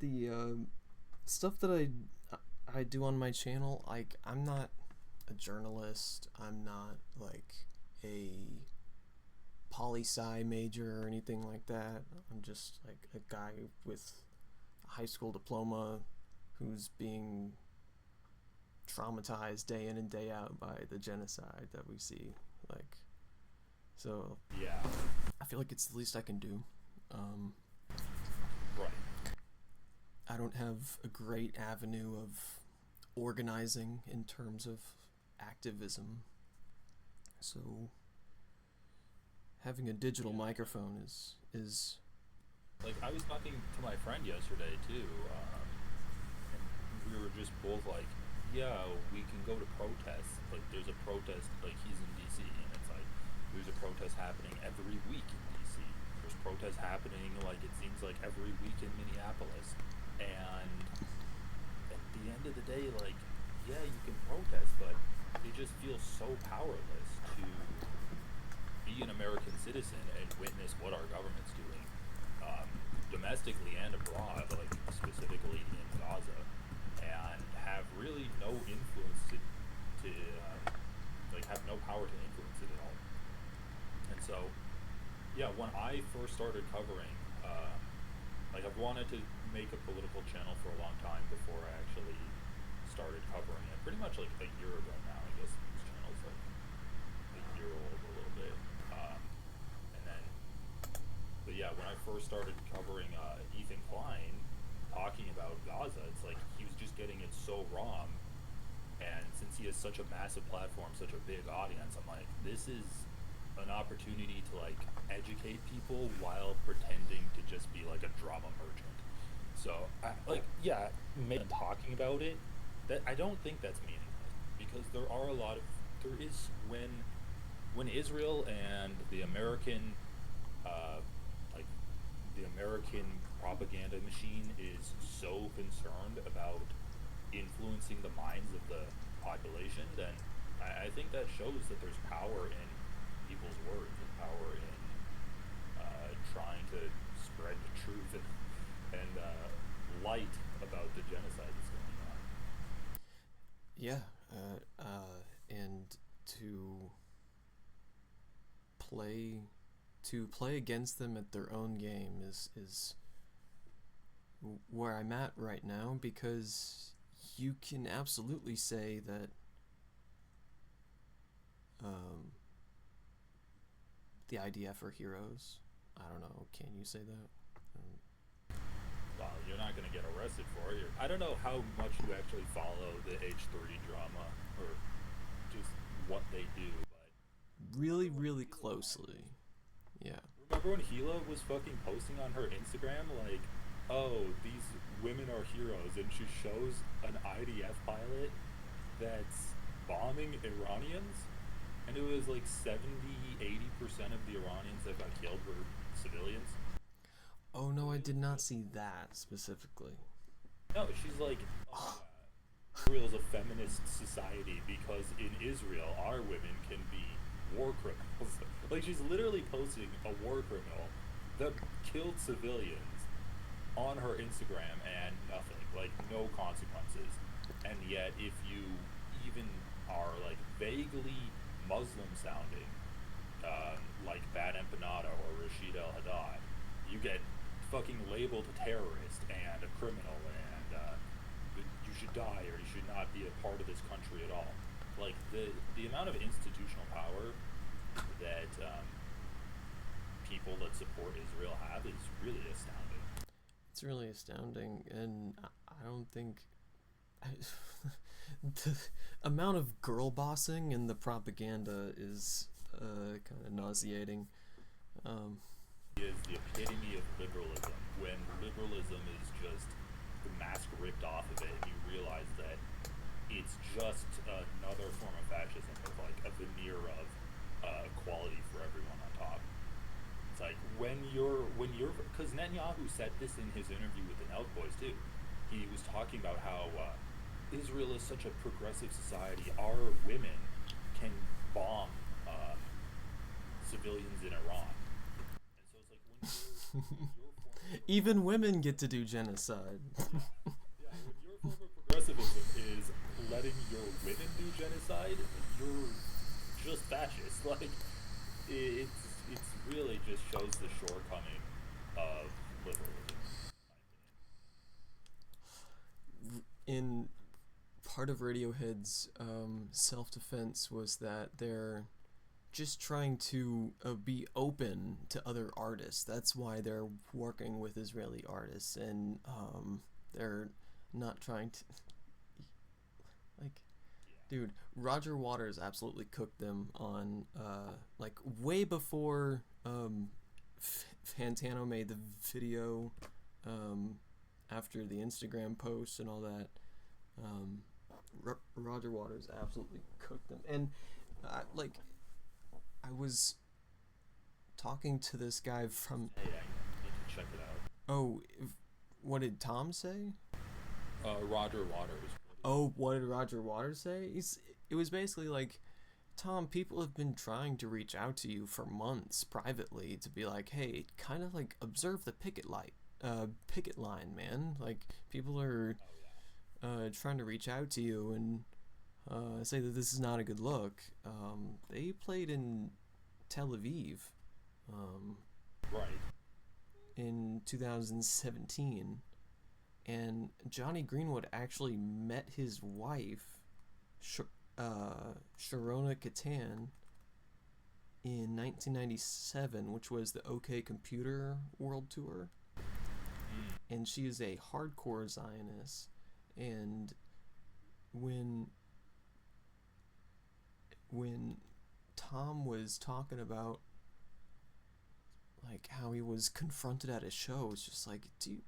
The stuff that I do on my channel, like, I'm not a journalist. I'm not like a poli-sci major or anything like that. I'm just like a guy with a high school diploma who's being traumatized day in and day out by the genocide that we see. Like, so Yeah. I feel like it's the least I can do. Right. I don't have a great avenue of organizing in terms of activism, so having a digital microphone is Like, I was talking to my friend yesterday too, and we were just both like, yeah, we can go to protests. Like, there's a protest, like, he's in DC, and it's like, there's a protest happening every week in DC. There's protests happening, like, it seems like every week in Minneapolis. And at the end of the day, like, yeah, you can protest, but it just feels so powerless to be an American citizen and witness what our government's doing, domestically and abroad, like specifically in Gaza, and have really no influence to like have no power to influence it at all. And so, yeah, when I first started covering, like, I've wanted to make a political channel for a long time before I actually started covering it. Pretty much like a year ago now, I guess this channel's like a year old a little bit. And then, but yeah, when I first started covering Ethan Klein talking about Gaza, it's like he was just getting it so wrong. And since he has such a massive platform, such a big audience, I'm like, this is an opportunity to like educate people while pretending to just be like a drama merchant. So, yeah, maybe talking about it, that I don't think that's meaningless, because there are a lot of there is when Israel and the American like the American propaganda machine is so concerned about influencing the minds of the population, then I think that shows that there's power in people's words and power in trying to spread the truth and light about the genocide that's going on. yeah, and to play against them at their own game is where I'm at right now, because you can absolutely say that the IDF are heroes. I don't know, can you say that? Well, you're not going to get arrested for it. I don't know how much you actually follow the H3 drama or just what they do, but Really, really closely. Yeah. remember when Gila was fucking posting on her Instagram like, oh, these women are heroes, and she shows an IDF pilot that's bombing Iranians, and it was like 70-80% of the Iranians that got killed were civilians. Oh no, I did not see that specifically. No, she's like, oh, Israel's a feminist society because in Israel, our women can be war criminals. Like, she's literally posting a war criminal that killed civilians on her Instagram and nothing, like, no consequences. And yet, if you even are, like, vaguely Muslim sounding, like Bad Empanada or Rashid El Haddad, you get fucking labeled a terrorist and a criminal, and you should die or you should not be a part of this country at all. Like, the amount of institutional power that people that support Israel have is really astounding. It's really astounding, and I don't think the amount of girl bossing in the propaganda is kind of nauseating. Is the epitome of liberalism, when liberalism is just the mask ripped off of it, and you realize that it's just another form of fascism with like a veneer of equality for everyone on top. It's like when you're because Netanyahu said this in his interview with the Nelk Boys too. He was talking about how Israel is such a progressive society. Our women can bomb civilians in Iran. And so it's like when you're forming Even women get to do genocide. Yeah, when your form of progressivism is letting your women do genocide, you're just fascist. Like, it's really just shows the shortcoming of liberalism. In part of Radiohead's self-defense was that they're just trying to be open to other artists. That's why they're working with Israeli artists, and they're not trying to like, dude, Roger Waters absolutely cooked them on like way before Fantano made the video after the Instagram post and all that. Roger Waters absolutely cooked them, and I was talking to this guy from. Hey, I need to check it out. Oh, what did Tom say? Roger Waters. Oh, what did Roger Waters say? It was basically like, Tom, people have been trying to reach out to you for months privately to be like, hey, kind of like observe the picket line, man. Like, people are trying to reach out to you and say that this is not a good look. They played in Tel Aviv Right. in 2017, and Johnny Greenwood actually met his wife, Sharona Katan, in 1997, which was the OK Computer World Tour. And she is a hardcore Zionist. And when Tom was talking about like how he was confronted at a show, it's just like, do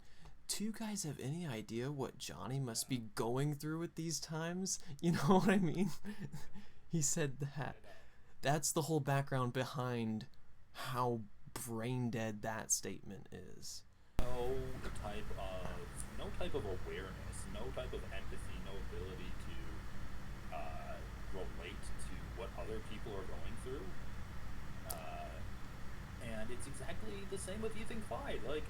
you guys have any idea what Johnny must be going through at these times? You know what I mean? He said that. That's the whole background behind how brain dead that statement is. No type of awareness, no type of empathy, no ability to relate to what other people are going through. And it's exactly the same with Ethan Klein. Like,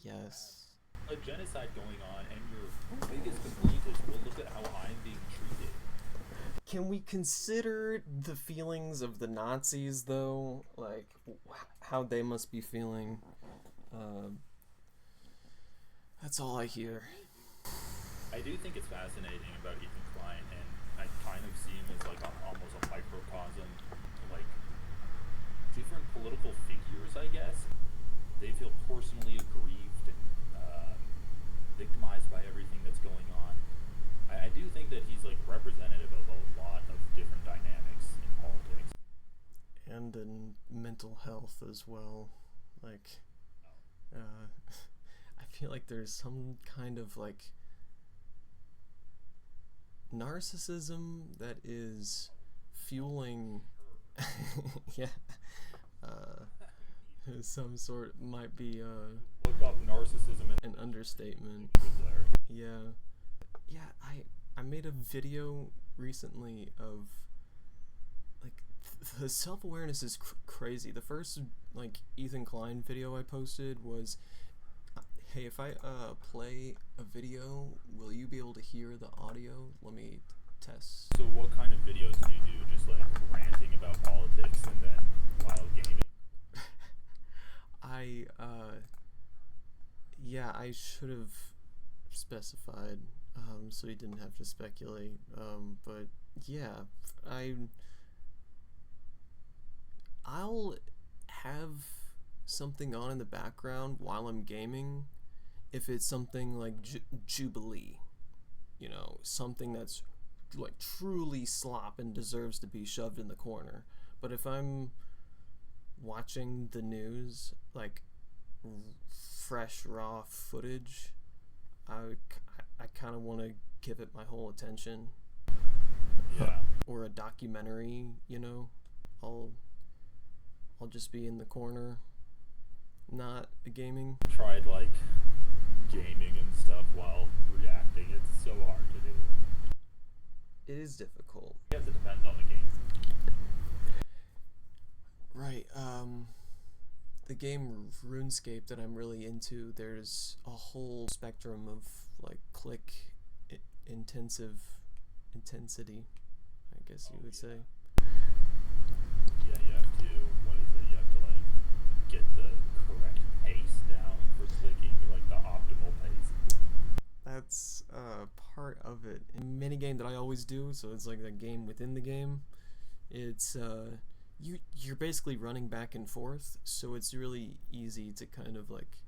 yes, a genocide going on, and your biggest complaint is, well, look at how I'm being treated. Can we consider the feelings of the Nazis, though? Like, how they must be feeling? That's all I hear. I do think it's fascinating about Ethan Klein, and I kind of see him as like almost a microcosm, like different political figures, I guess. They feel personally aggrieved and victimized by everything that's going on. I do think that he's like representative of a lot of different dynamics in politics. And in mental health as well. Like, I feel like there's some kind of like narcissism that is fueling yeah, some sort might be Look up narcissism and an understatement. Yeah, I made a video recently of like the self-awareness is crazy. The first like Ethan Klein video I posted was, hey, if I play a video, will you be able to hear the audio? Let me test. So what kind of videos do you do? Just like ranting about politics and then while gaming? I should have specified so you didn't have to speculate. But yeah, I'll have something on in the background while I'm gaming if it's something like Jubilee, you know, something that's like truly slop and deserves to be shoved in the corner. But if I'm watching the news, like fresh raw footage, I kind of want to give it my whole attention. Yeah. Or a documentary, you know, I'll just be in the corner, not gaming. Tried like gaming and stuff while reacting. It's so hard to do. It is difficult. I guess it depends on the game. Right. the game RuneScape that I'm really into, there's a whole spectrum of like click intensive intensity, I guess you would say. Yeah, you have to, what is it, you have to like get the correct pace down for clicking, like the optimal pace. That's part of it. In mini game that I always do, so it's like a game within the game. It's you're basically running back and forth, so it's really easy to kind of like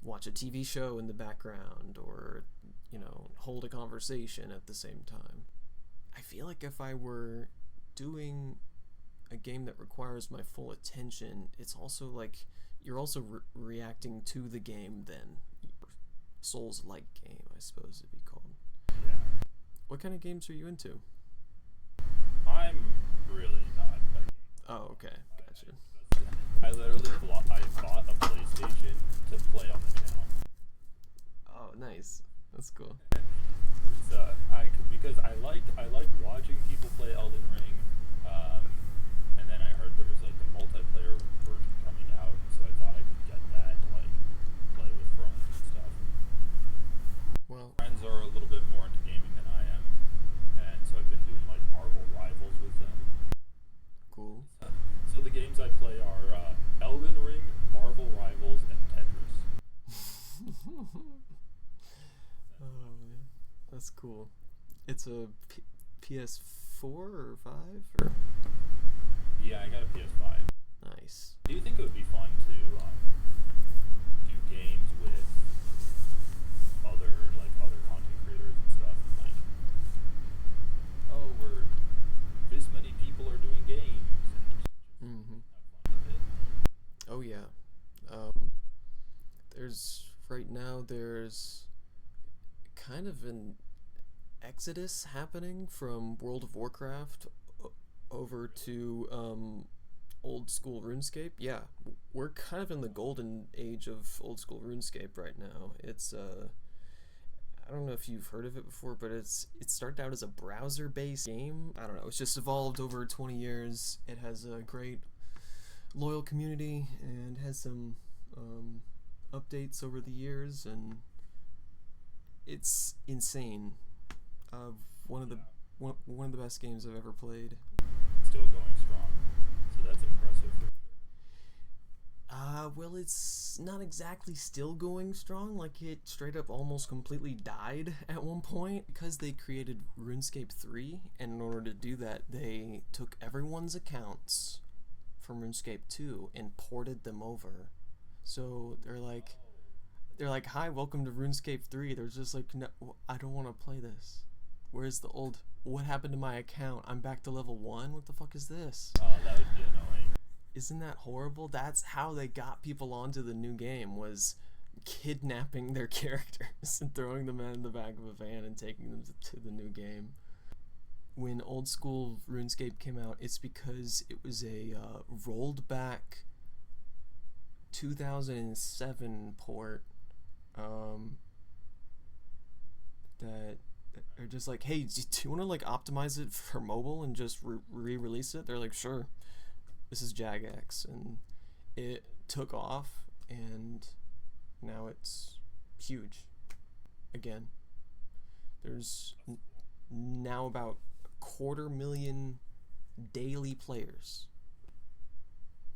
watch a TV show in the background or, you know, hold a conversation at the same time. I feel like if I were doing a game that requires my full attention, it's also like you're also reacting to the game then. Souls-like game, I suppose it'd be called. Yeah. What kind of games are you into? I'm really not a game. Oh, okay, gotcha. I literally I bought a PlayStation to play on the channel. Oh, nice. That's cool. It's, because I like watching people play Elden Ring, and then I heard there was like the multiplayer version coming out, so I thought I could get that to like play with friends and stuff. Well, Friends are a little bit more into gaming than I am, and so I've been doing like Marvel Rivals with them. cool. So the games I play are Elden Ring, Marvel Rivals, and Tetris. Oh man, that's cool. It's a PS4 or 5 or? Yeah, I got a PS5. Nice. Do you think it would be fun to do games with other content creators and stuff? Like, oh, this many people are doing games. And Mm-hmm. have fun with it. Oh yeah. There's kind of an exodus happening from World of Warcraft over to old school RuneScape. Yeah, we're kind of in the golden age of old school RuneScape right now. It's I don't know if you've heard of it before, but it started out as a browser-based game. I don't know. It's just evolved over 20 years. It has a great loyal community and has some updates over the years, and it's insane. One of the best games I've ever played. Still going strong, so that's impressive. Well, it's not exactly still going strong. Like, it straight up almost completely died at one point because they created RuneScape 3, and in order to do that, they took everyone's accounts from RuneScape 2 and ported them over. So they're like, hi, welcome to RuneScape 3. They're just like, no, I don't want to play this. Where's the old, what happened to my account? I'm back to level 1? What the fuck is this? Oh, that would be annoying. Isn't that horrible? That's how they got people onto the new game, was kidnapping their characters and throwing them in the back of a van and taking them to the new game. When old school RuneScape came out, it's because it was a rolled back 2007 port that are just like, hey, do you want to like optimize it for mobile and just re-release it? They're like, sure. This is Jagex, and it took off, and now it's huge. Again, there's now about 250,000 daily players,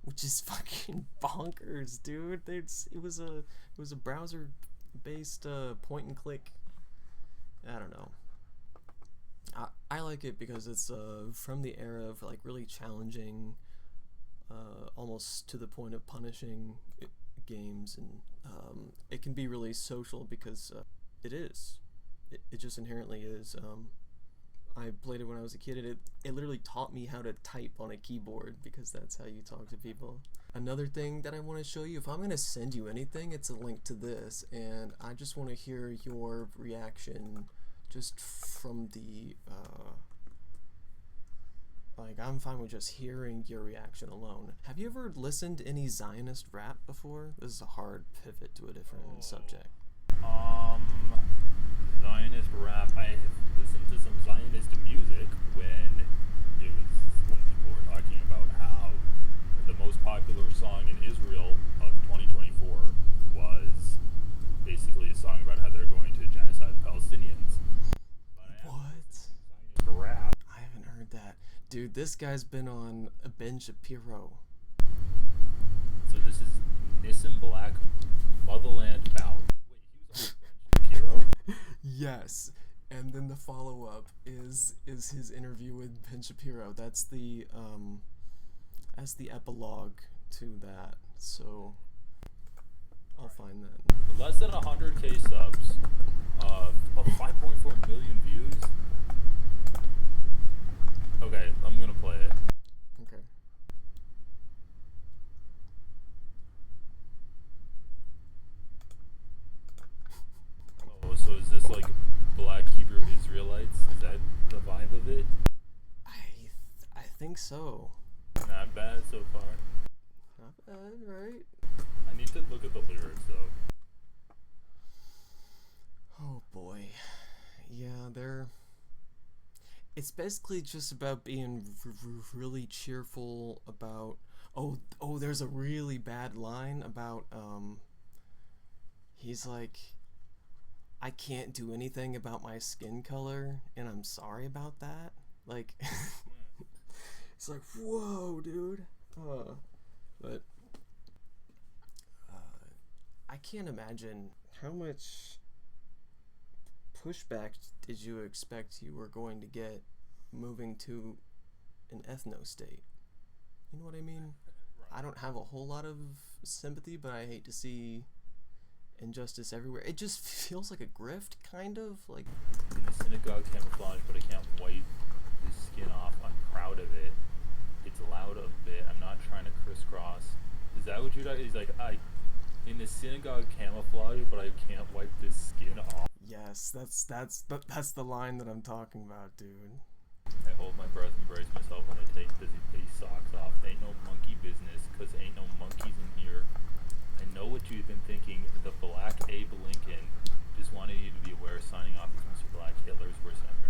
which is fucking bonkers, dude. It was a browser-based point and click. I don't know. I like it because it's from the era of like really challenging, almost to the point of punishing games, and it can be really social because it is. It just inherently is. I played it when I was a kid, and it literally taught me how to type on a keyboard because that's how you talk to people. Another thing that I want to show you, if I'm going to send you anything, it's a link to this, and I just want to hear your reaction just from the, like, I'm fine with just hearing your reaction alone. Have you ever listened to any Zionist rap before? This is a hard pivot to a different subject. Zionist rap. I have listened to some Zionist music when people were talking about how the most popular song in Israel Dude, this guy's been on Ben Shapiro. So this is Nissan Black Motherland Bound. Wait, he was on Ben Shapiro? Yes. And then the follow-up is his interview with Ben Shapiro. That's the epilogue to that. So I'll find that. Less than 100K subs, 5.4 million views. Okay, I'm gonna play it. Okay. Oh, so is this like Black Hebrew Israelites? Is that the vibe of it? I think so. Not bad so far. Not bad, right? I need to look at the lyrics though. Oh boy. Yeah, it's basically just about being really cheerful about there's a really bad line about he's like, I can't do anything about my skin color and I'm sorry about that. Like it's like, whoa, dude. But I can't imagine how much pushback did you expect you were going to get moving to an ethno state? You know what I mean? I don't have a whole lot of sympathy, but I hate to see injustice everywhere. It just feels like a grift, kind of like. In the synagogue camouflage, but I can't wipe his skin off. I'm proud of it. It's loud a bit. I'm not trying to crisscross. Is that what you're talking? He's like, in the synagogue camouflage, but I can't wipe this skin off. Yes, that's the line that I'm talking about, dude. I hold my breath and brace myself when I take these socks off. Ain't no monkey business, cause ain't no monkeys in here. I know what you've been thinking. The Black Abe Lincoln just wanted you to be aware. Signing off as Mr. Black. Hitler's worst enemy.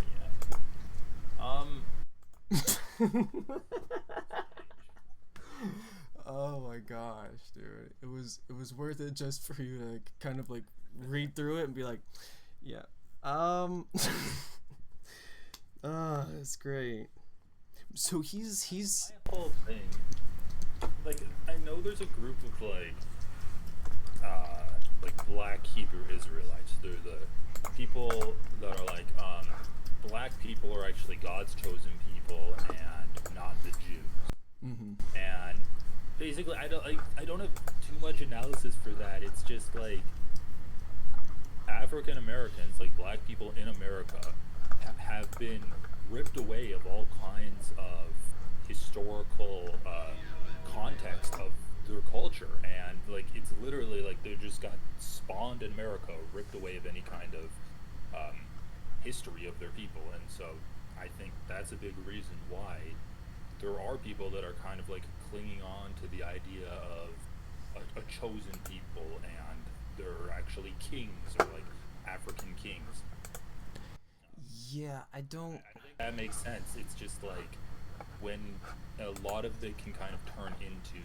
Oh my gosh, dude. It was worth it just for you to kind of like read through it and be like, yeah. It's great. So he's My whole thing. Like, I know there's a group of like Black Hebrew Israelites. They're the people that are like, Black people are actually God's chosen people and not the Jews. Mm-hmm. And basically, I don't have too much analysis for that. It's just like African Americans, like Black people in America, have been ripped away of all kinds of historical context of their culture, and like it's literally like they just got spawned in America, ripped away of any kind of history of their people. And so I think that's a big reason why there are people that are kind of like clinging on to the idea of a chosen people, and they're actually kings, or like African kings. Yeah, I don't. I think that makes sense. It's just like when a lot of it can kind of turn into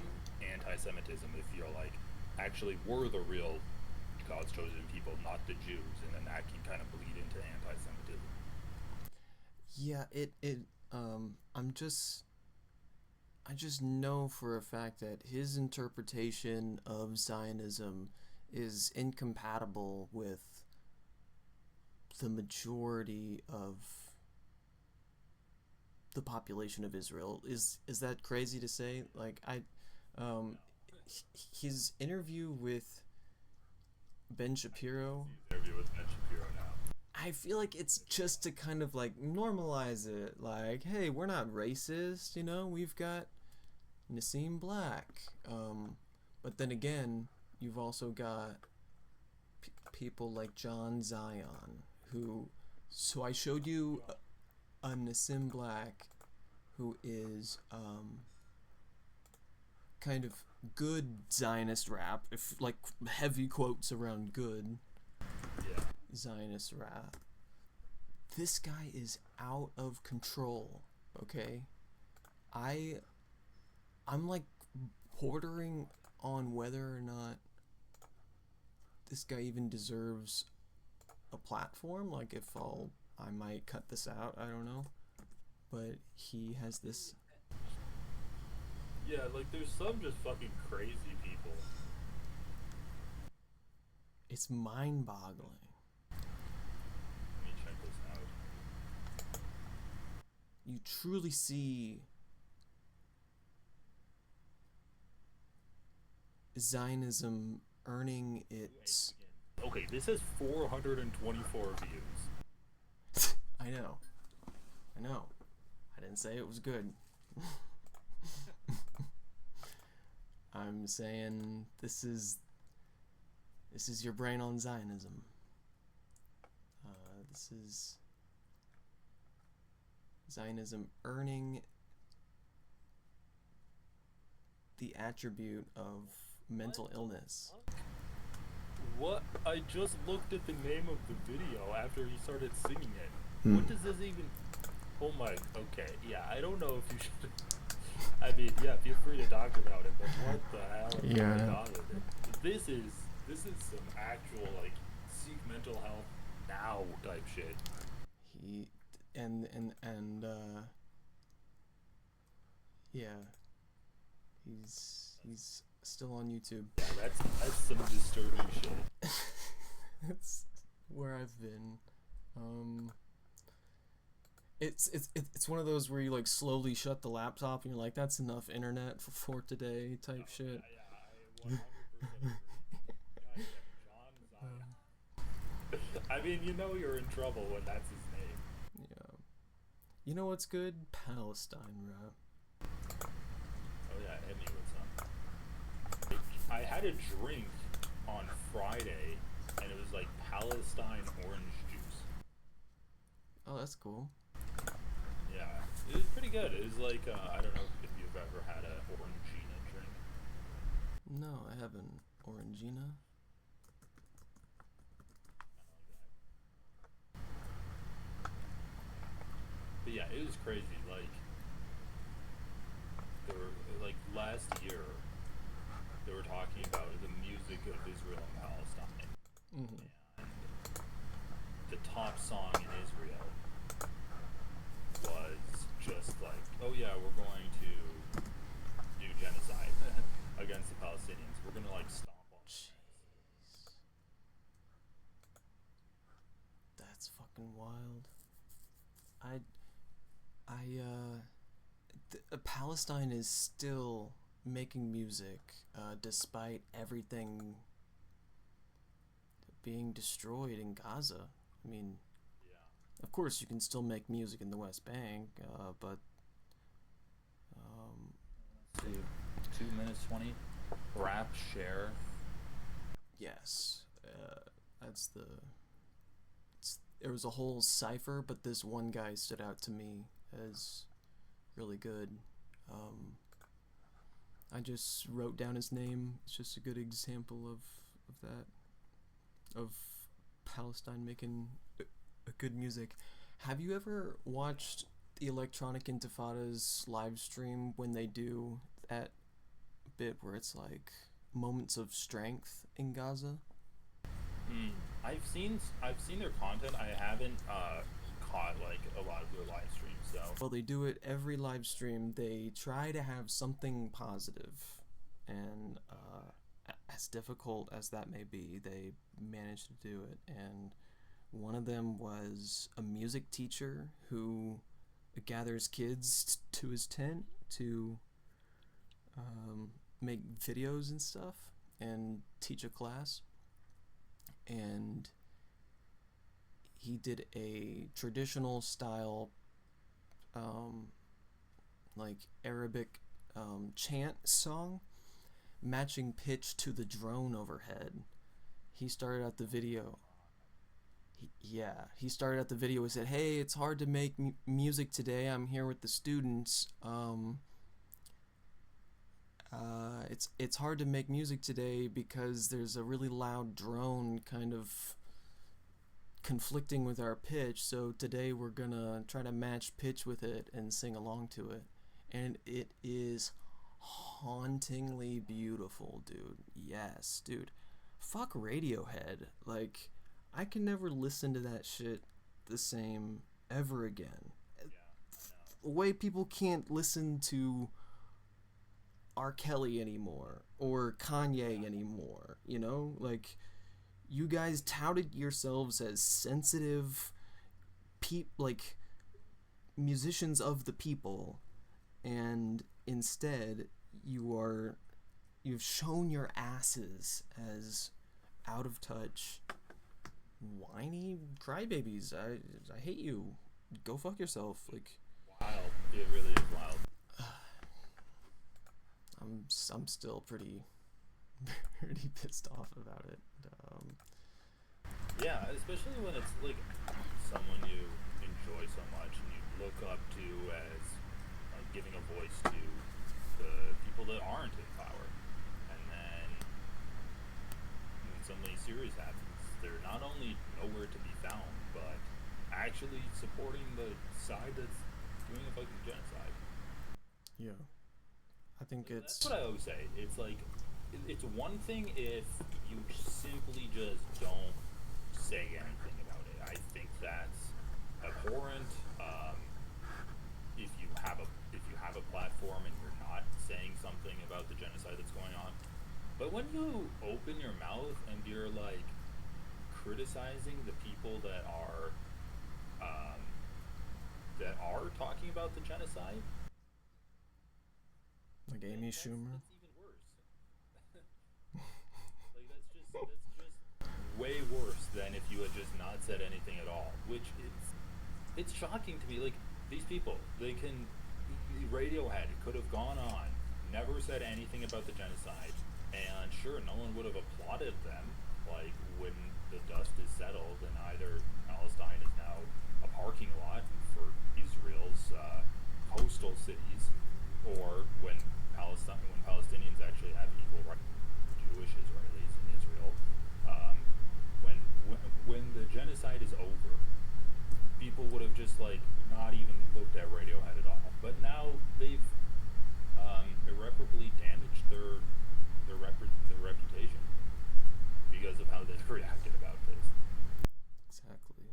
anti-Semitism if you're like, actually we're the real God's chosen people, not the Jews, and then that can kind of bleed into anti-Semitism. Yeah, I just know for a fact that his interpretation of Zionism is incompatible with the majority of the population of Israel. Is that crazy to say? Like his interview with Ben Shapiro. Interview with Ben Shapiro now. I feel like it's just to kind of like normalize it. Like, hey, we're not racist, you know. We've got Nassim Black. But then again, you've also got people like John Zion, who. So I showed you a Nassim Black, who is kind of good Zionist rap, if like heavy quotes around good. Yeah. Zionist rap. This guy is out of control, okay? I'm like bordering on whether or not this guy even deserves a platform. Like if I might cut this out, I don't know. but he has this. Yeah, like there's some just fucking crazy people. It's mind-boggling. Let me check this out. You truly see Zionism earning its. Okay, this has 424 views. I know. I didn't say it was good. I'm saying this is your brain on Zionism. This is Zionism earning the attribute of mental illness. What? I just looked at the name of the video after he started singing it. Hmm. What does this even? Oh my. Okay, yeah. I don't know if you should. I mean, yeah. Feel free to talk about it, but what the hell? Is going on with it? This is some actual like seek mental health now type shit. Yeah, he's still on YouTube. Yeah, that's some disturbing shit. That's where I've been. It's one of those where you like slowly shut the laptop and you're like, that's enough internet for today type shit. Yeah, I 100% agree. I mean, you know you're in trouble when that's his name. Yeah. You know what's good? Palestine rap. Oh yeah, hit me with some. I had a drink on Friday, and it was like Palestine orange juice. Oh, that's cool. Yeah, it was pretty good. It was like, I don't know if you've ever had a Orangina drink. No, I haven't. Orangina? But yeah, it was crazy. Like, last year, they were talking about the music of Israel and Palestine. Mm-hmm. And the top song in Israel was just like, oh yeah, we're going to do genocide against the Palestinians. We're gonna like stomp on them. That's fucking wild. Palestine is still making music despite everything being destroyed in Gaza. I mean, Yeah. of course you can still make music in the West Bank, but Let's see, 2 minutes 20. Rap share. yes, there was a whole cipher, but this one guy stood out to me as really good. I just wrote down his name. It's just a good example of that, of Palestine making a good music. Have you ever watched the Electronic Intifada's live stream when they do that bit where it's like moments of strength in Gaza? I've seen their content. I haven't caught like a lot of their live streams. So Well, they do it every live stream. They try to have something positive, and as difficult as that may be, they manage to do it. And one of them was a music teacher who gathers kids to his tent to make videos and stuff and teach a class. And he did a traditional style like Arabic chant song, matching pitch to the drone overhead. He started out the video. He started out the video and said, "Hey, it's hard to make music today. I'm here with the students. It's hard to make music today because there's a really loud drone kind of conflicting with our pitch, so today we're gonna try to match pitch with it and sing along to it." And it is hauntingly beautiful, dude. Yes, dude. Fuck Radiohead. Like, I can never listen to that shit the same ever again. the way people can't listen to R. Kelly anymore or Kanye anymore, you know? Like, you guys touted yourselves as sensitive like musicians of the people, and instead you've shown your asses as out of touch, whiny crybabies. I hate you. Go fuck yourself. Like, Wild. It really is wild. I'm still pretty pissed off about it. Yeah, especially when it's like someone you enjoy so much and you look up to as like giving a voice to the people that aren't in power. And then when something serious happens, they're not only nowhere to be found, but actually supporting the side that's doing a fucking genocide. Yeah, I think That's it's what I always say. It's like, it's one thing if you simply just don't say anything about it. I think that's abhorrent. If you have a platform and you're not saying something about the genocide that's going on, but when you open your mouth and you're like criticizing the people that are talking about the genocide, like Amy Schumer. that's even worse. Like that's just way worse than if you had just not said anything at all. Which it's shocking to me. Like, these people, Radiohead could have gone on, never said anything about the genocide, and sure, no one would have applauded them. Like, when the dust is settled and either Palestine is now a parking lot for Israel's coastal cities, or when Palestinians actually have equal rights to Jewish Israelis in Israel, when the genocide is over, people would have just like not even looked at Radiohead at all. But now they've irreparably damaged their reputation because of how they've reacted about this. Exactly.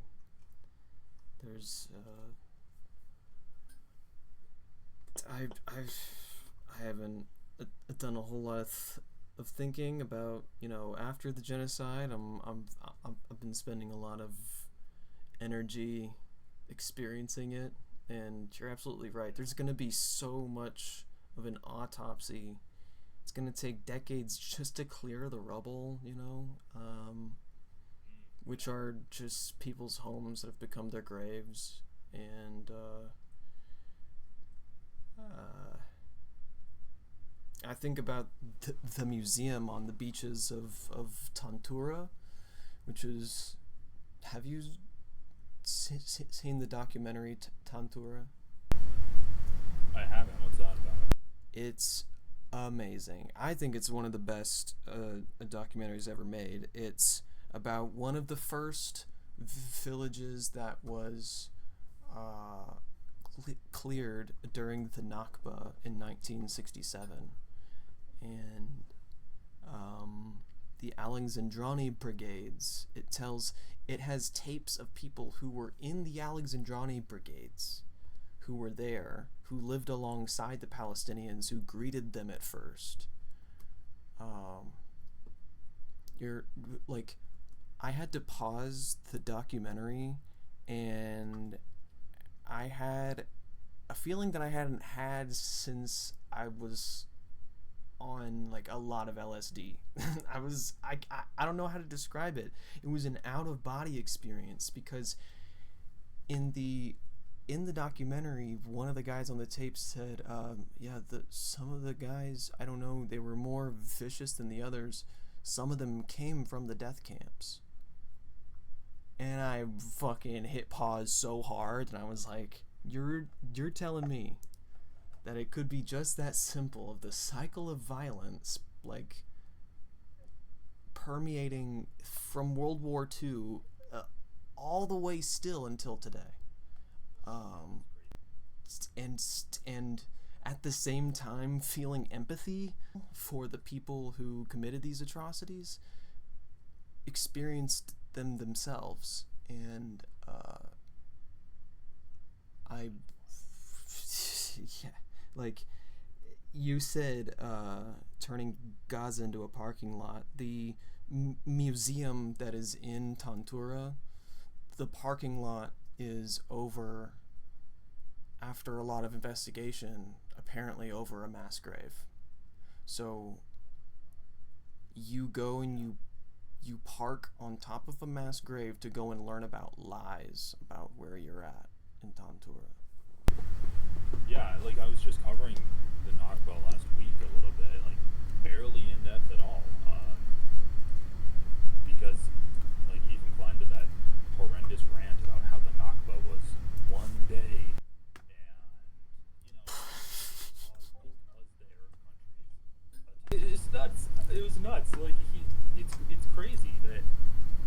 There's I haven't done a whole lot of thinking about, you know, after the genocide. I've been spending a lot of energy experiencing it, and you're absolutely right. There's going to be so much of an autopsy. It's going to take decades just to clear the rubble, you know, which are just people's homes that have become their graves. And I think about the museum on the beaches of Tantura, which is, have you seen the documentary Tantura? I haven't. What's that about? It's amazing. I think it's one of the best documentaries ever made. It's about one of the first villages that was cleared during the Nakba in 1967, and the Alexandrani brigades. It has tapes of people who were in the Alexandrani brigades, who were there, who lived alongside the Palestinians, who greeted them at first. I had to pause the documentary, and I had a feeling that I hadn't had since I was on like a lot of LSD. I don't know how to describe it. It was an out of body experience, because in the documentary, one of the guys on the tape said, some of the guys, I don't know, they were more vicious than the others. Some of them came from the death camps. And I fucking hit pause so hard, and I was like, you're telling me that it could be just that simple, of the cycle of violence, like, permeating from World War II all the way still until today. And at the same time feeling empathy for the people who committed these atrocities, experienced them themselves. And Like, you said turning Gaza into a parking lot. The museum that is in Tantura, the parking lot is over, after a lot of investigation, apparently over a mass grave. So you go and you park on top of a mass grave to go and learn about lies about where you're at in Tantura. Yeah, like I was just covering the Nakba last week a little bit, like barely in depth at all, because like Ethan Klein did that horrendous rant about how the Nakba was one day, and you know, because the Arab countries. It's nuts. It was nuts. Like it's crazy that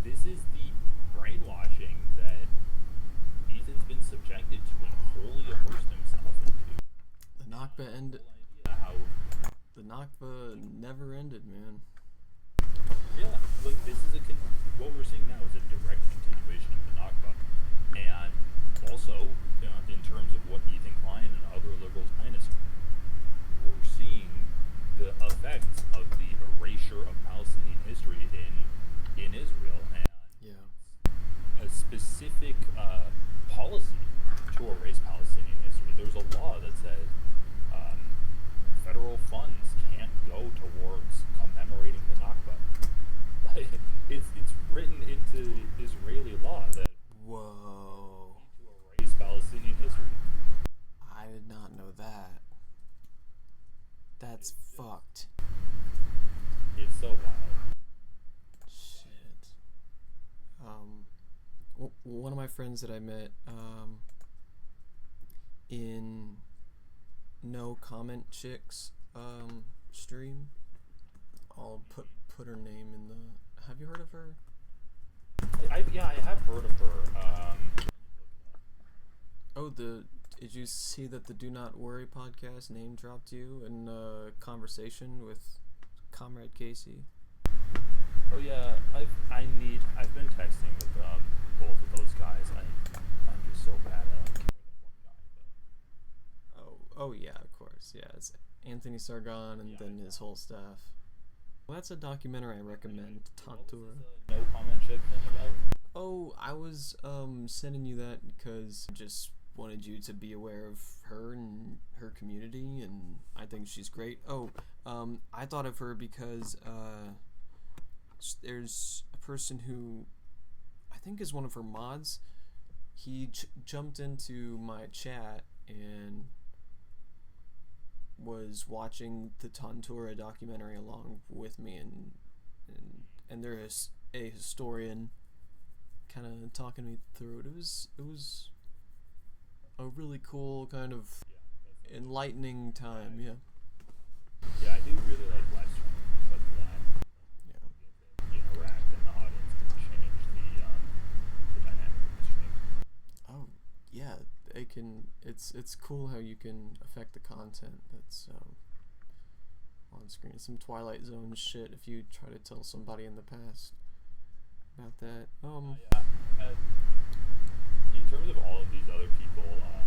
this is the brainwashing that Ethan's been subjected to and wholly immersed himself into. The Nakba ended. How The Nakba never ended, man. yeah, like this is what we're seeing now is a direct continuation of the Nakba, and also in terms of what Ethan Klein and other liberals minus, we're seeing the effects of the erasure of Palestinian history in Israel, and a specific policy to erase Palestinian history. There's a law that says federal funds can't go towards commemorating the Nakba. Like, it's written into Israeli law that Whoa. to erase Palestinian history. I did not know that. That's fucked. It's so wild. Shit. One of my friends that I met in No Comment Chicks stream, I'll put her name in the. Have you heard of her? I have heard of her. Oh, did you see that the Do Not Worry podcast name dropped you in a conversation with Comrade Casey? Oh yeah, I've been texting with both of those guys. I'm just so bad at like more than one guy. But Oh yeah, of course. Yeah, it's Anthony Sargon and then his whole staff. Well, that's a documentary I recommend. Tantura. No comment chick thing about? Oh, I was sending you that because I just wanted you to be aware of her and her community, and I think she's great. Oh, I thought of her because there's a person who I think is one of her mods. He jumped into my chat and was watching the Tantura documentary along with me, and there is a historian kind of talking me through it. It was a really cool kind of enlightening time. Yeah. Yeah, I do really like live streaming because of that. Yeah. Interact and the audience can change the dynamic of the stream. Oh yeah, they can. It's cool how you can affect the content that's on screen. Some Twilight Zone shit if you try to tell somebody in the past about that. In terms of all of these other people that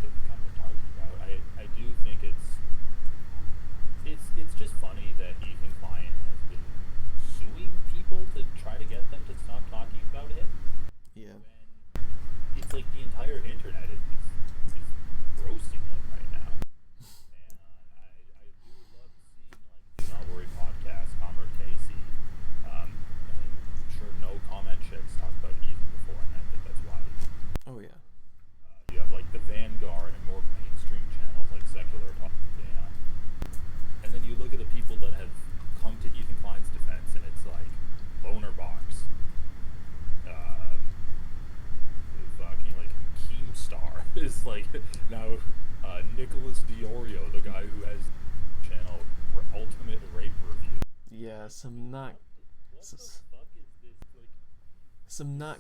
we kind of were talking about, I do think it's just funny that Ethan Klein has been suing people to try to get them to stop talking about him. Yeah. When it's like the entire internet is roasting him right now. And I do love seeing like Do Not Worry podcast, Comrade Casey. I'm sure No Comment Chicks talked about Ethan before, and I think that's why. Oh yeah. You have like the Vanguard and more mainstream channels like Secular Talk. Yeah. And then you look at the people that have come to Ethan Klein's defense, and it's like Boner Box, fucking like Keemstar is like now Nicholas Diorio, the guy who has channel Ultimate Rape Review. Yeah, some not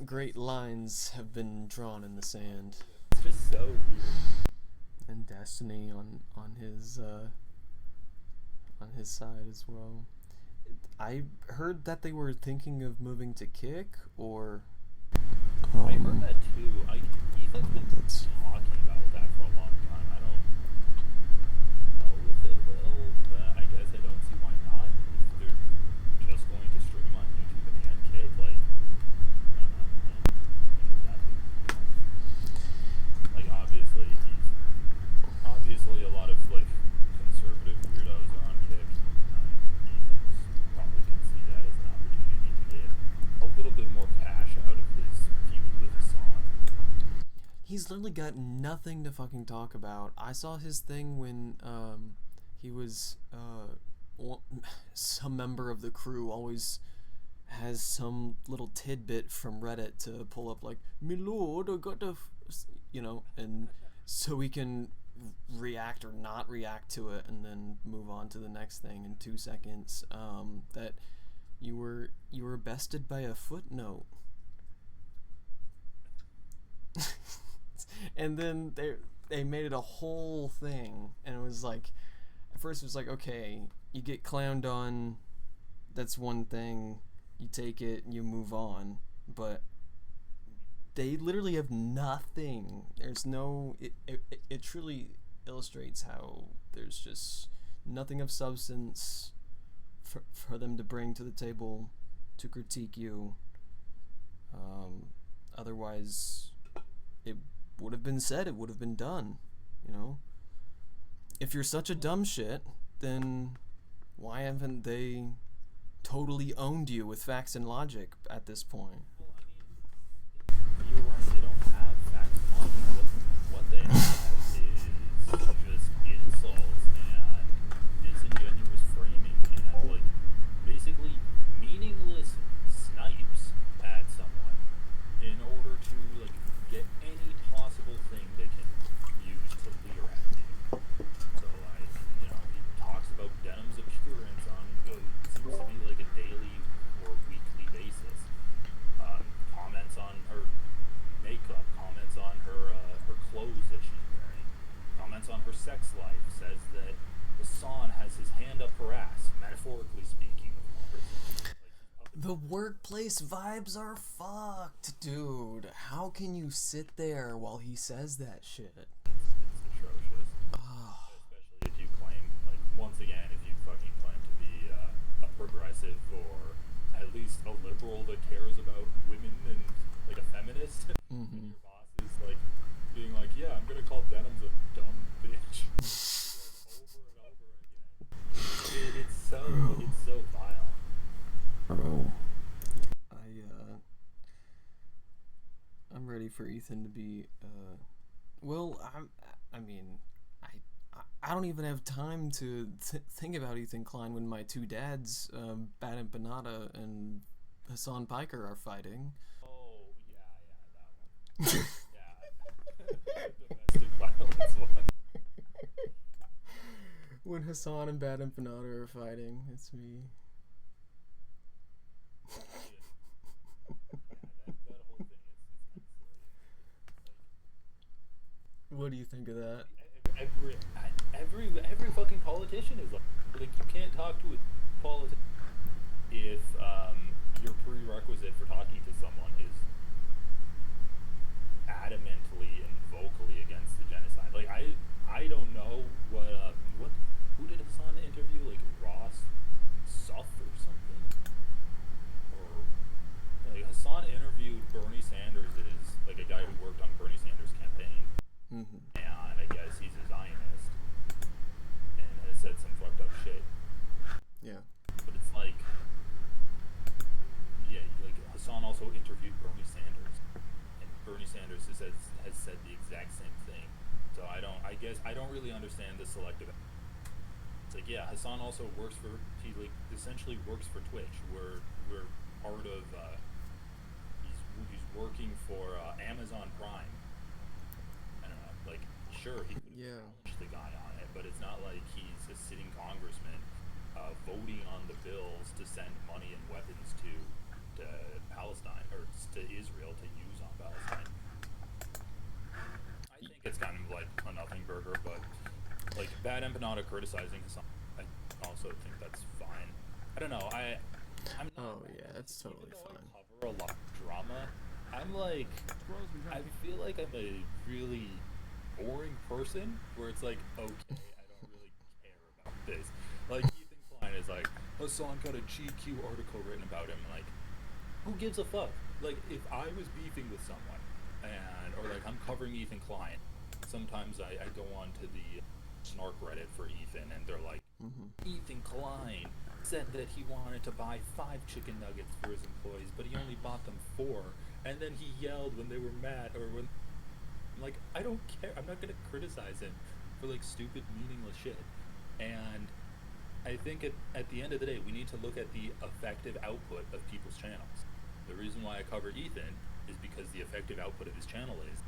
great lines have been drawn in the sand. It's just so weird. And Destiny on his side as well. I heard that they were thinking of moving to Kick, or I heard that too. Ethan's been talking about that for a long time. he's literally got nothing to fucking talk about. I saw his thing when he was some member of the crew always has some little tidbit from Reddit to pull up, like, "My lord, I got to," and so we can react or not react to it, and then move on to the next thing in 2 seconds. That you were bested by a footnote, and then they made it a whole thing, and it was like, at first it was like, okay, you get clowned on, that's one thing, you take it and you move on, but they literally have nothing. There's no, it truly illustrates how there's just nothing of substance for them to bring to the table to critique you. Otherwise, it would have been said, it would have been done, If you're such a dumb shit, then why haven't they totally owned you with facts and logic at this point? Well, I mean, you're right. They don't have facts and logic. What they have is just insults and disingenuous framing and, like, basically meaningless snipes at someone in order to, like, get any possible thing they can use to leer at you. So, like, he talks about Denham's appearance on, seems to be like a daily or weekly basis. Comments on her makeup, comments on her clothes that she's wearing, comments on her sex life, says that Hassan has his hand up her ass, metaphorically speaking, of course. The workplace vibes are fucked, dude. How can you sit there while he says that shit? It's atrocious. Especially if you claim, like, once again, if you fucking claim to be a progressive or at least a liberal that cares about women and, like, a feminist. Mm-hmm. Your boss is, like, being like, yeah, I'm gonna call Denham's a dumb bitch. Like, over and over again. It's so vile. Bro, I'm ready for Ethan to be, I don't even have time to think about Ethan Klein when my two dads, Bad Empanada and Hassan Piker, are fighting. Oh, yeah, that one. Yeah. Domestic violence one. When Hassan and Bad Empanada are fighting, it's me. That whole thing is kind of silly. What do you think of that? Every fucking politician is like you can't talk to a politician if your prerequisite for talking to someone is adamantly and vocally against the genocide. Like, I don't know who did Hassan interview, like Ross Suff or something, or like Hassan interviewed Bernie Sanders, is like a guy who worked on Bernie Sanders' campaign. Mm-hmm. And I guess he's a Zionist and has said some fucked up shit. Yeah. But it's like, yeah, like Hassan also interviewed Bernie Sanders, and Bernie Sanders has said the exact same thing. So I don't really understand the selective. It's like, yeah, Hassan also works for, he like essentially works for Twitch. We're part of, he's working for Amazon Prime. I don't know, like, sure, he could challenge the guy on it, but it's not like he's a sitting congressman voting on the bills to send money and weapons to Palestine, or to Israel to use on Palestine. I think it's kind of like a nothing burger, but like Bad Empanada criticizing Hassan, I also think that's fine. I don't know, I'm not, oh yeah, that's totally fine. I cover a lot of drama. I'm like, I feel like I'm a really boring person where it's like, okay, I don't really care about this. Like, Ethan Klein is like, Hassan got a GQ article written about him. Like, who gives a fuck? Like, if I was beefing with someone, or like I'm covering Ethan Klein, sometimes I go on to the snark Reddit for Ethan, and they're like, Ethan Klein said that he wanted to buy 5 chicken nuggets for his employees, but he only bought them 4, and then he yelled when they were mad, or when Like, I don't care. I'm not gonna criticize him for like stupid, meaningless shit. And I think at the end of the day, we need to look at the effective output of people's channels. The reason why I cover Ethan is because the effective output of his channel is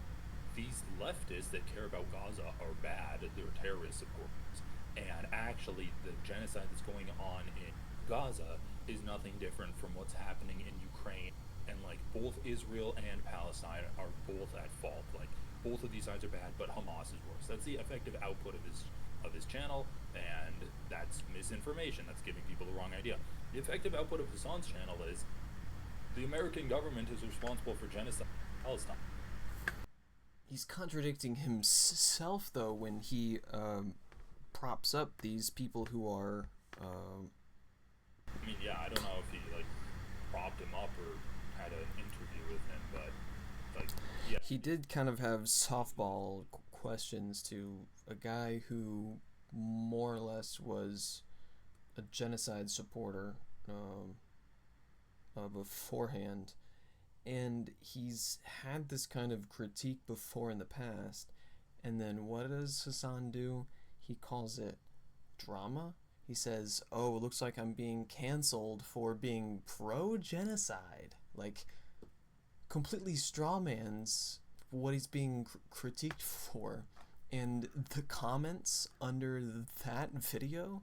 these leftists that care about Gaza are bad, they're terrorist supporters. And actually, the genocide that's going on in Gaza is nothing different from what's happening in Ukraine. And like both Israel and Palestine are both at fault. Like both of these sides are bad, but Hamas is worse. That's the effective output of his channel, and that's misinformation. That's giving people the wrong idea. The effective output of Hassan's channel is the American government is responsible for genocide in Palestine. He's contradicting himself though when he props up these people who are. I mean, yeah, I don't know if he like propped him up or had an interview with him, but like, yeah, he did kind of have softball questions to a guy who more or less was a genocide supporter beforehand, and he's had this kind of critique before in the past, and then what does Hassan do? He calls it drama. He says, oh, it looks like I'm being canceled for being pro-genocide. Like, completely strawmans what he's being critiqued for. And the comments under that video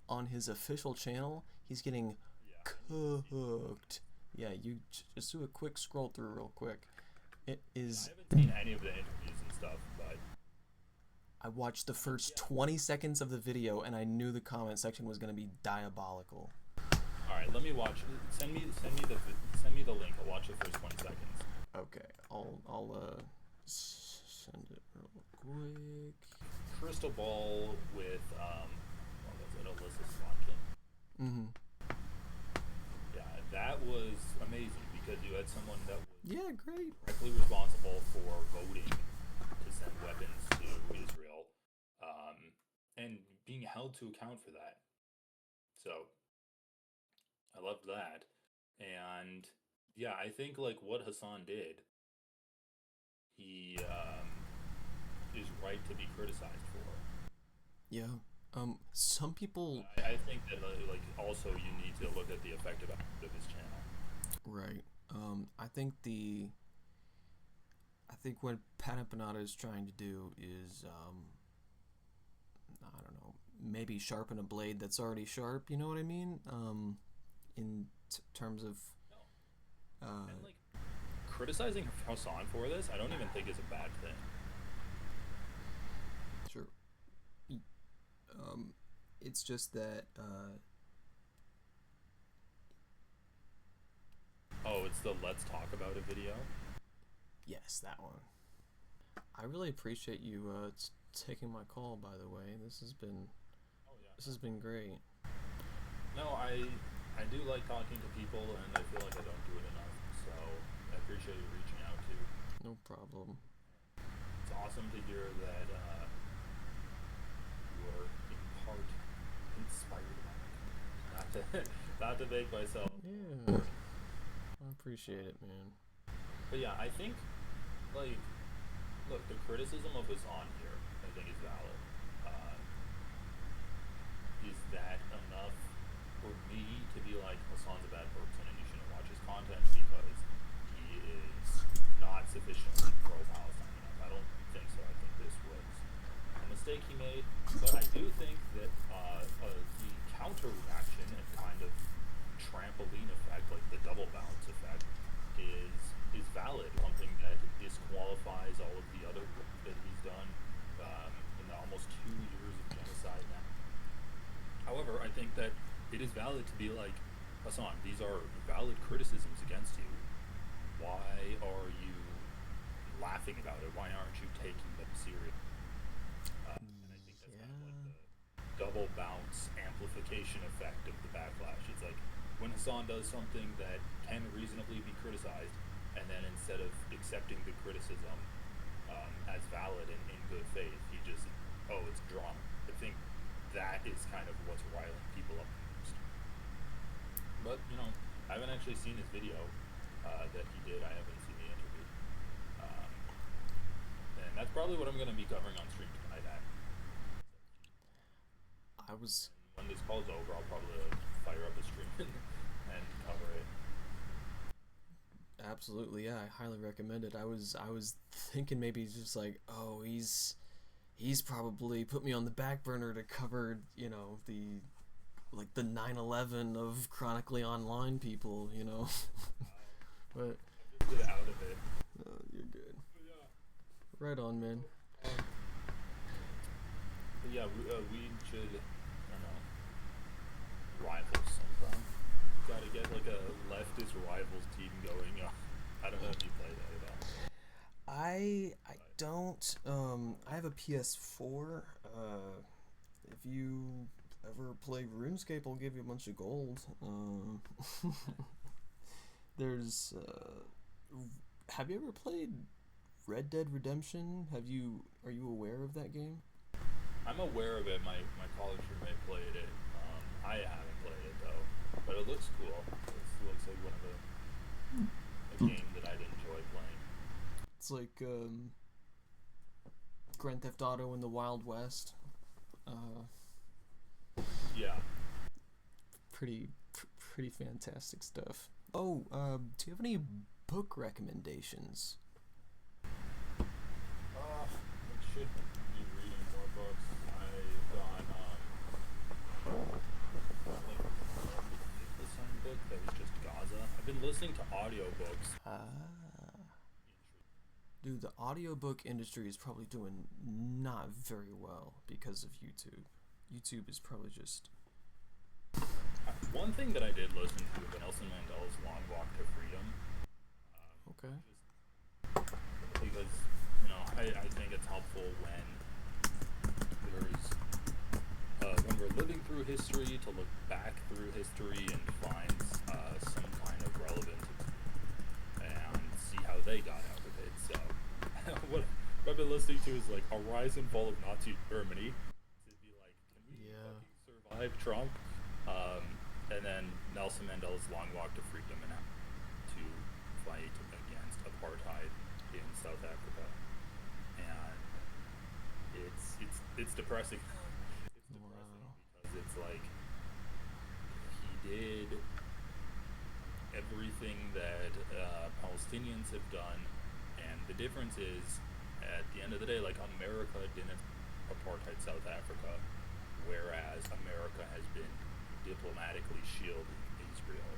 on his official channel, he's getting cooked. Yeah, you just do a quick scroll through real quick. It is. I haven't seen any of the interviews and stuff, but I watched the first 20 seconds of the video and I knew the comment section was going to be diabolical. all right, let me watch. Send me the link. I'll watch the first 20 seconds. Okay, I'll send it real quick. Crystal Ball with what was it, Alyssa Slotkin? Mm-hmm. Yeah, that was amazing because you had someone that was Yeah, great. directly responsible for voting to send weapons to Israel, and being held to account for that. So I loved that, and yeah, I think like what Hassan did, he is right to be criticized for. Yeah. Some people. I think that like also you need to look at the effective output of his channel. Right. I think what Pat Empanada is trying to do is, I don't know, maybe sharpen a blade that's already sharp. You know what I mean? In terms of. And like criticizing Hassan for this, I don't even think is a bad thing. Sure. It's just that. Oh, it's the Let's Talk About It video? Yes, that one. I really appreciate you taking my call. By the way, this has been great. No, I do like talking to people, and I feel like I don't do it enough. So I appreciate you reaching out too. No problem. It's awesome to hear that you are in part inspired by it. Not to make myself. Yeah, I appreciate it, man. But yeah, I think like look, the criticism of Hassan here, I think is valid. Is that enough for me to be like Hassan's a bad person and you shouldn't watch his content because he is not sufficiently pro-Palestine enough? I don't think so. I think this was a mistake he made, but I do think that the counter reaction and kind of trampoline effect, like the double bounce effect, is valid. Something that disqualifies all of the other work that he's done in the almost 2 years of genocide now. However, I think that it is valid to be like, Hassan, these are valid criticisms against you. Why are you laughing about it? Why aren't you taking them serious? And I think that's kind of like the double bounce amplification effect of the backlash. It's like when Hassan does something that can reasonably be criticized, and then instead of accepting the criticism as valid and in good faith, he just, oh, it's drama. I think that is kind of what's riling people up most. But, you know, I haven't actually seen his video that he did. I haven't seen the interview. And probably what I'm gonna be covering on stream tonight. I was When this call's over, I'll probably fire up a stream and cover it. absolutely, yeah, I highly recommend it. I was thinking maybe just like, oh, he's probably put me on the back burner to cover, you know, the 9/11 of chronically online people, you know. But Just get out of it. you're good. But yeah. Right on, man. But yeah, we should, I don't know, rivals sometime. Gotta get like a leftist rivals team going. I don't know if you play that at all. I don't. I have a PS4. If you ever play RuneScape, I'll give you a bunch of gold. There's. Have you ever played Red Dead Redemption? Are you aware of that game? I'm aware of it. My college roommate played it. I haven't played it though, but it looks cool. It looks like one of a game that I'd enjoy playing. It's like Grand Theft Auto in the Wild West. Yeah. Pretty fantastic stuff. Oh, do you have any book recommendations? I should be reading more books. I've got listening book that was just Gaza. I've been listening to audiobooks. Dude, the audiobook industry is probably doing not very well because of YouTube. YouTube is probably just... One thing that I did listen to was Nelson Mandela's Long Walk to Freedom. Okay. Because, you know, I think it's helpful when when we're living through history to look back through history and find some kind of relevance and see how they got out of it. So, what I've been listening to is like A Rise and Fall of Nazi Germany. To be like, can we fucking survive Trump? And then Nelson Mandela's Long Walk to Freedom and to fight against apartheid in South Africa. And it's depressing. It's depressing because it's like he did everything that Palestinians have done, and the difference is, at the end of the day, like, America didn't apartheid South Africa, whereas America has been diplomatically shielding Israel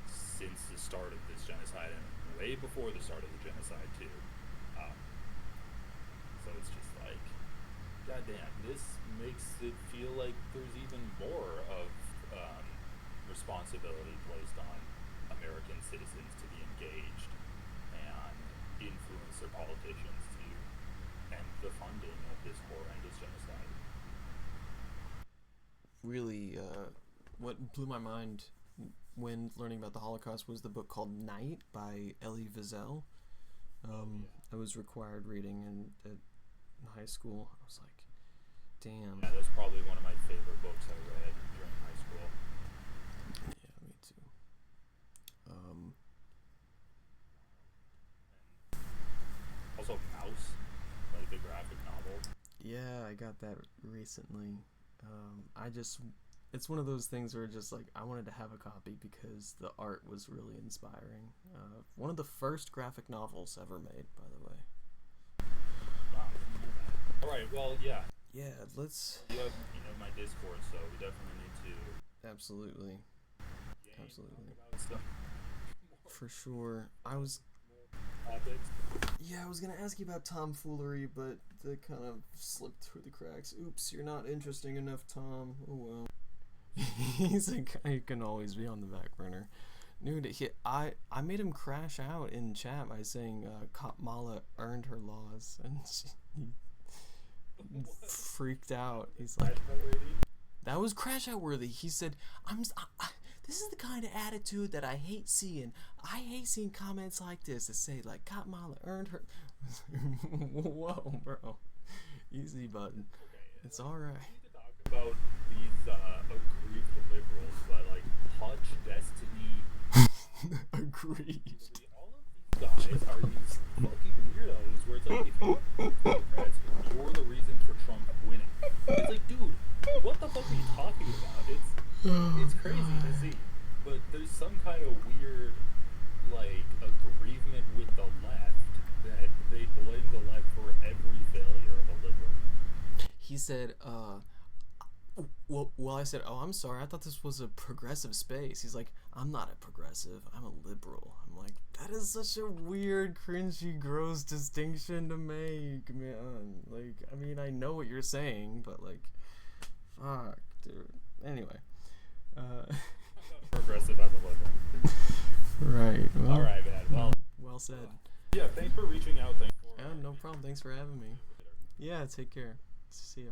since the start of this genocide, and way before the start of the genocide too. So it's just like, goddamn, this makes it feel like there's even more of responsibility placed on American citizens to be engaged and influence their politicians to end the funding of this horrendous genocide. Really, what blew my mind when learning about the Holocaust was the book called Night by Elie Wiesel. I was required reading in high school. I was like, damn. Yeah, that's probably one of my favorite books I read during high school. Yeah, me too. Also, Mouse, like the graphic novel. Yeah, I got that recently. It's one of those things where just like I wanted to have a copy because the art was really inspiring. One of the first graphic novels ever made, by the way. Wow, I didn't know that. All right, well, yeah. Yeah, let's. You have my Discord, so we definitely need to. Absolutely. Talk about stuff. For sure. I was Topics. Yeah, I was gonna ask you about tomfoolery, but that kind of slipped through the cracks. Oops, you're not interesting enough, Tom. Oh well. He's a guy who can always be on the back burner. Dude, I made him crash out in chat by saying Kamala earned her laws, and he freaked out. He's like, that was crash out worthy. He said, this is the kind of attitude that I hate seeing. I hate seeing comments like this that say, like, Kamala earned her... Whoa, bro. Easy button. Okay, it's alright. We need to talk about these aggrieved liberals, but, like, Hutch, Destiny... Agreed. All of these guys are these fucking weirdos where it's like, if you he said, well, I said, oh, I'm sorry, I thought this was a progressive space. He's like, I'm not a progressive, I'm a liberal. I'm like, that is such a weird, cringy, gross distinction to make, man. Like, I mean, I know what you're saying, but like, fuck, dude. Anyway, Progressive, I'm a liberal. right. Well, All right, man. Well said. Yeah, thanks for reaching out. Thanks for. Yeah, no problem. Thanks for having me. Yeah, take care. See ya.